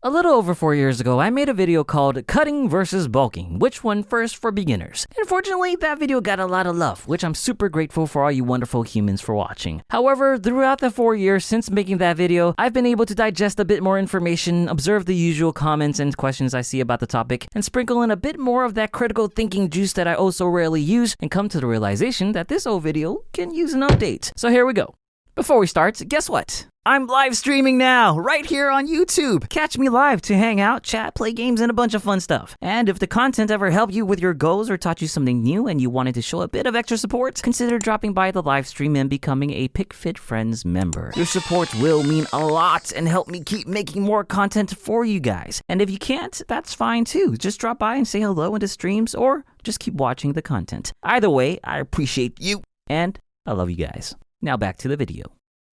A little over 4 years ago, I made a video called Cutting versus Bulking, which one first for beginners. Unfortunately, that video got a lot of love, which I'm super grateful for all you wonderful humans for watching. However, throughout the 4 years since making that video, I've been able to digest a bit more information, observe the usual comments and questions I see about the topic, and sprinkle in a bit more of that critical thinking juice that I oh so rarely use, and come to the realization that this old video can use an update. So here we go. Before we start, guess what? I'm live streaming now, right here on YouTube. Catch me live to hang out, chat, play games, and a bunch of fun stuff. And if the content ever helped you with your goals or taught you something new and you wanted to show a bit of extra support, consider dropping by the live stream and becoming a PicFit Friends member. Your support will mean a lot and help me keep making more content for you guys. And if you can't, that's fine too. Just drop by and say hello into streams or just keep watching the content. Either way, I appreciate you and I love you guys. Now back to the video.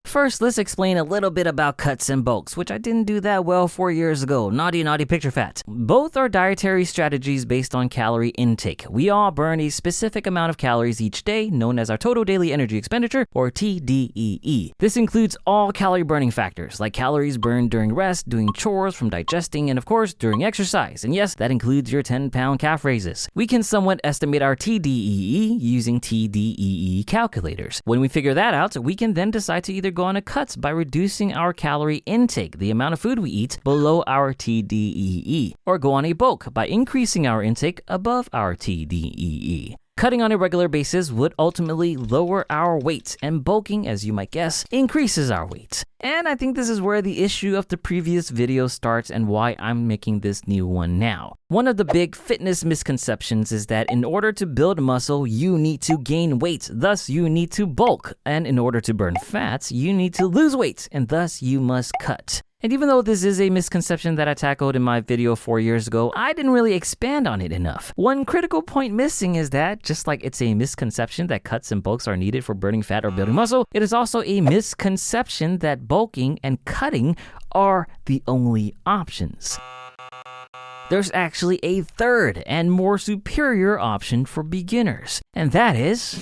First, let's explain a little bit about cuts and bulks, which I didn't do that well 4 years ago. Naughty picture fat. Both are dietary strategies based on calorie intake. We all burn a specific amount of calories each day, known as our total daily energy expenditure, or TDEE. This includes all calorie burning factors, like calories burned during rest, doing chores, from digesting, and of course, during exercise. And yes, that includes your 10-pound calf raises. We can somewhat estimate our TDEE using TDEE calculators. When we figure that out, we can then decide to either go on a cut by reducing our calorie intake, the amount of food we eat, below our TDEE, or go on a bulk by increasing our intake above our TDEE. Cutting on a regular basis would ultimately lower our weight, and bulking, as you might guess, increases our weight. And I think this is where the issue of the previous video starts and why I'm making this new one now. One of the big fitness misconceptions is that in order to build muscle, you need to gain weight, thus you need to bulk. And in order to burn fats, you need to lose weight, and thus you must cut. And even though this is a misconception that I tackled in my video 4 years ago, I didn't really expand on it enough. One critical point missing is that, just like it's a misconception that cuts and bulks are needed for burning fat or building muscle, it is also a misconception that bulking and cutting are the only options. There's actually a third and more superior option for beginners, and that is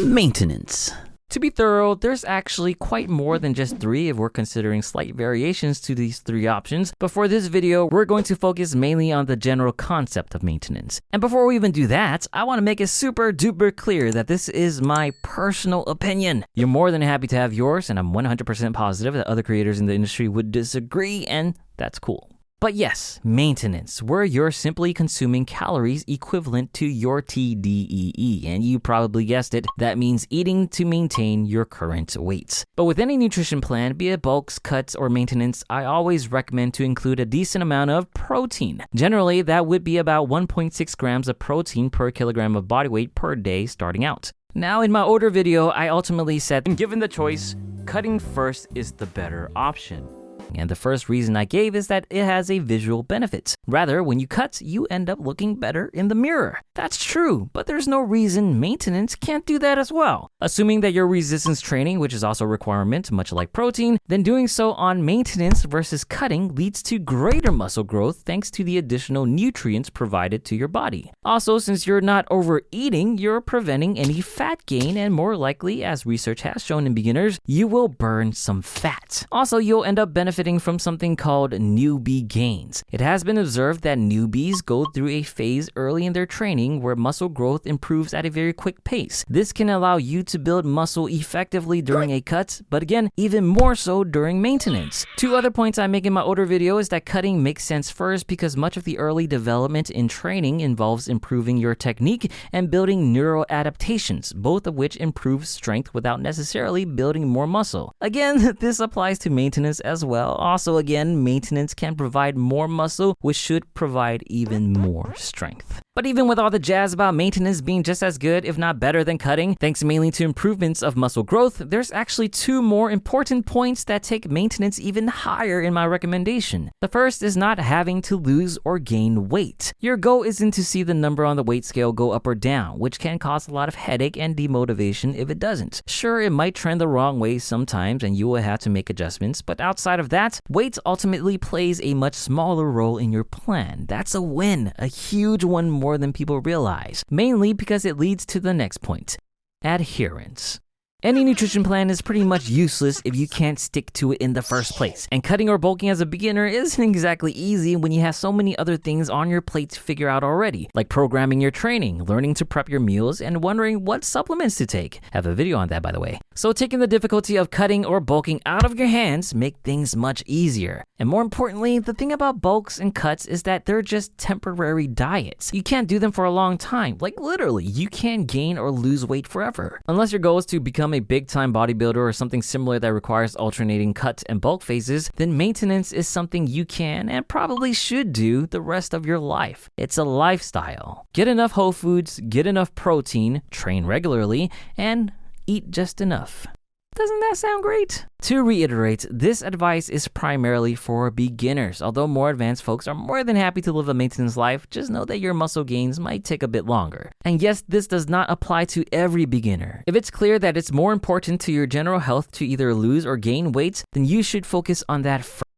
maintenance. To be thorough, there's actually quite more than just 3 if we're considering slight variations to these 3 options, but for this video, we're going to focus mainly on the general concept of maintenance. And before we even do that, I want to make it super duper clear that this is my personal opinion. You're more than happy to have yours, and I'm 100% positive that other creators in the industry would disagree, and that's cool. But yes, maintenance, where you're simply consuming calories equivalent to your TDEE, and you probably guessed it, that means eating to maintain your current weight. But with any nutrition plan, be it bulks, cuts, or maintenance, I always recommend to include a decent amount of protein. Generally, that would be about 1.6 grams of protein per kilogram of body weight per day starting out. Now, in my older video, I ultimately said, given the choice, cutting first is the better option. And the first reason I gave is that it has a visual benefit. Rather, when you cut, you end up looking better in the mirror. That's true, but there's no reason maintenance can't do that as well. Assuming that you're resistance training, which is also a requirement, much like protein, then doing so on maintenance versus cutting leads to greater muscle growth thanks to the additional nutrients provided to your body. Also, since you're not overeating, you're preventing any fat gain, and more likely, as research has shown in beginners, you will burn some fat. Also, you'll end up benefiting from something called newbie gains. It has been observed that newbies go through a phase early in their training where muscle growth improves at a very quick pace. This can allow you to build muscle effectively during a cut, but again, even more so during maintenance. 2 other points I make in my older video is that cutting makes sense first because much of the early development in training involves improving your technique and building neural adaptations, both of which improve strength without necessarily building more muscle. Again, this applies to maintenance as well. Also, again, maintenance can provide more muscle, which should provide even more strength. But even with all the jazz about maintenance being just as good, if not better than cutting, thanks mainly to improvements of muscle growth, there's actually 2 more important points that take maintenance even higher in my recommendation. The first is not having to lose or gain weight. Your goal isn't to see the number on the weight scale go up or down, which can cause a lot of headache and demotivation if it doesn't. Sure, it might trend the wrong way sometimes and you will have to make adjustments, but outside of that, weight ultimately plays a much smaller role in your plan. That's a win, a huge one more than people realize, mainly because it leads to the next point: adherence. Any nutrition plan is pretty much useless if you can't stick to it in the first place. And cutting or bulking as a beginner isn't exactly easy when you have so many other things on your plate to figure out already, like programming your training, learning to prep your meals, and wondering what supplements to take. I have a video on that, by the way. So taking the difficulty of cutting or bulking out of your hands make things much easier. And more importantly, the thing about bulks and cuts is that they're just temporary diets. You can't do them for a long time. Like literally, you can't gain or lose weight forever. Unless your goal is to become a big-time bodybuilder or something similar that requires alternating cut and bulk phases, then maintenance is something you can and probably should do the rest of your life. It's a lifestyle. Get enough whole foods, get enough protein, train regularly, and eat just enough. Doesn't that sound great? To reiterate, this advice is primarily for beginners. Although more advanced folks are more than happy to live a maintenance life, just know that your muscle gains might take a bit longer. And yes, this does not apply to every beginner. If it's clear that it's more important to your general health to either lose or gain weight, then you should focus on that first.